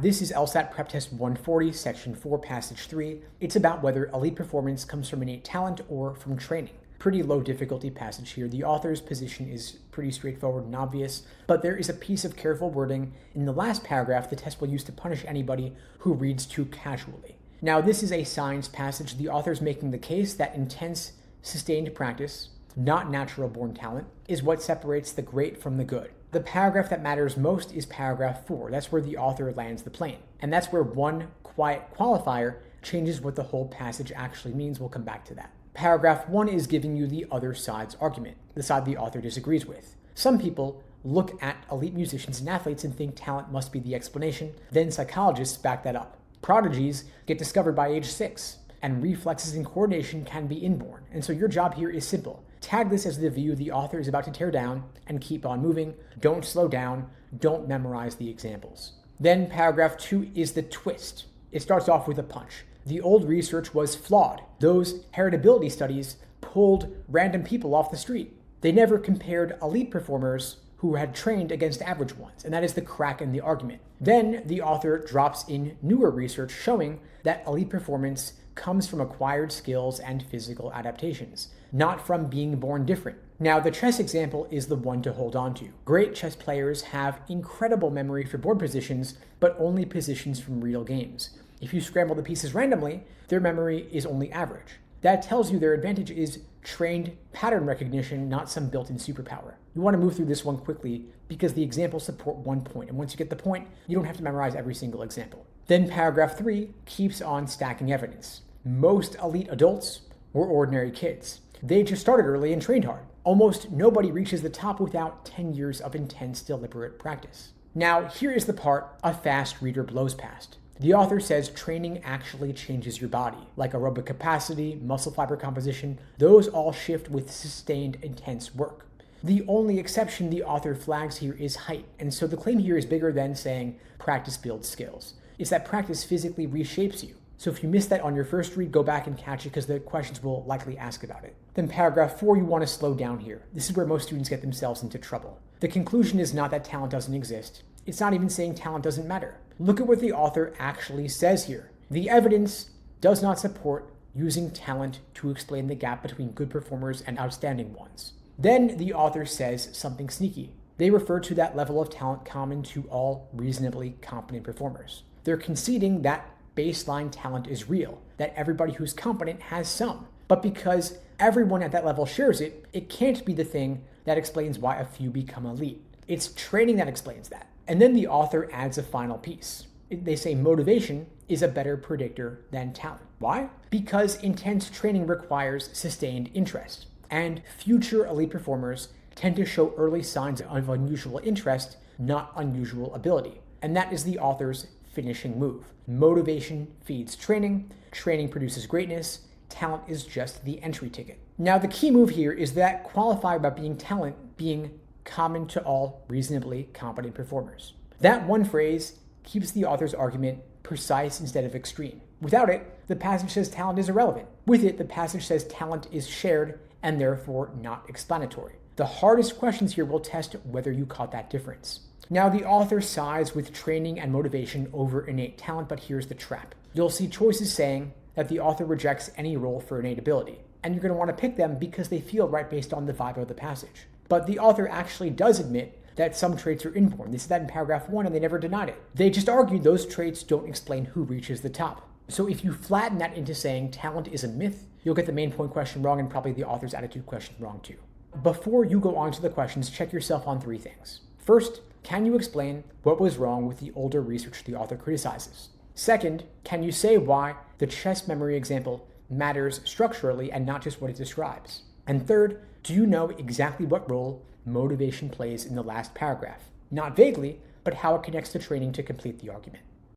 This is LSAT PrepTest 140, Section 4, Passage 3. It's about whether elite performance comes from innate talent or from training. Pretty low difficulty passage here. The author's position is pretty straightforward and obvious, but there is a piece of careful wording in the last paragraph the test will use to punish anybody who reads too casually. Now, this is a science passage. The author's making the case that intense, sustained practice, not natural-born talent, is what separates the great from the good. The paragraph that matters most is paragraph 4. That's where the author lands the plane. And that's where one quiet qualifier changes what the whole passage actually means. We'll come back to that. Paragraph 1 is giving you the other side's argument, the side the author disagrees with. Some people look at elite musicians and athletes and think talent must be the explanation. Then psychologists back that up. Prodigies get discovered by age 6, and reflexes and coordination can be inborn. And so your job here is simple. Tag this as the view the author is about to tear down and keep on moving. Don't slow down. Don't memorize the examples. Then paragraph 2 is the twist. It starts off with a punch. The old research was flawed. Those heritability studies pulled random people off the street. They never compared elite performers who had trained against average ones, and that is the crack in the argument. Then the author drops in newer research showing that elite performance comes from acquired skills and physical adaptations, not from being born different. Now, the chess example is the one to hold on to. Great chess players have incredible memory for board positions, but only positions from real games. If you scramble the pieces randomly, their memory is only average. That tells you their advantage is trained pattern recognition, not some built-in superpower. You want to move through this one quickly because the examples support one point, and once you get the point, you don't have to memorize every single example. Then paragraph 3 keeps on stacking evidence. Most elite adults were ordinary kids. They just started early and trained hard. Almost nobody reaches the top without 10 years of intense, deliberate practice. Now, here is the part a fast reader blows past. The author says training actually changes your body, like aerobic capacity, muscle fiber composition. Those all shift with sustained, intense work. The only exception the author flags here is height, and so the claim here is bigger than saying practice builds skills. It's that practice physically reshapes you. So if you missed that on your first read, go back and catch it because the questions will likely ask about it. Then paragraph 4, you want to slow down here. This is where most students get themselves into trouble. The conclusion is not that talent doesn't exist. It's not even saying talent doesn't matter. Look at what the author actually says here. The evidence does not support using talent to explain the gap between good performers and outstanding ones. Then the author says something sneaky. They refer to that level of talent common to all reasonably competent performers. They're conceding that baseline talent is real, that everybody who's competent has some. But because everyone at that level shares it, it can't be the thing that explains why a few become elite. It's training that explains that. And then the author adds a final piece. They say motivation is a better predictor than talent. Why? Because intense training requires sustained interest. And future elite performers tend to show early signs of unusual interest, not unusual ability. And that is the author's finishing move. Motivation feeds training, training produces greatness, talent is just the entry ticket. Now, the key move here is that qualifier about being talent being common to all reasonably competent performers. That one phrase keeps the author's argument precise instead of extreme. Without it, the passage says talent is irrelevant. With it, the passage says talent is shared and therefore not explanatory. The hardest questions here will test whether you caught that difference. Now, the author sides with training and motivation over innate talent, but here's the trap. You'll see choices saying that the author rejects any role for innate ability, and you're going to want to pick them because they feel right based on the vibe of the passage. But the author actually does admit that some traits are inborn. They said that in paragraph 1 and they never denied it. They just argued those traits don't explain who reaches the top. So if you flatten that into saying talent is a myth, you'll get the main point question wrong and probably the author's attitude question wrong too. Before you go on to the questions, check yourself on 3 things. First, can you explain what was wrong with the older research the author criticizes? Second, can you say why the chess memory example matters structurally and not just what it describes? And third, do you know exactly what role motivation plays in the last paragraph? Not vaguely, but how it connects to training to complete the argument.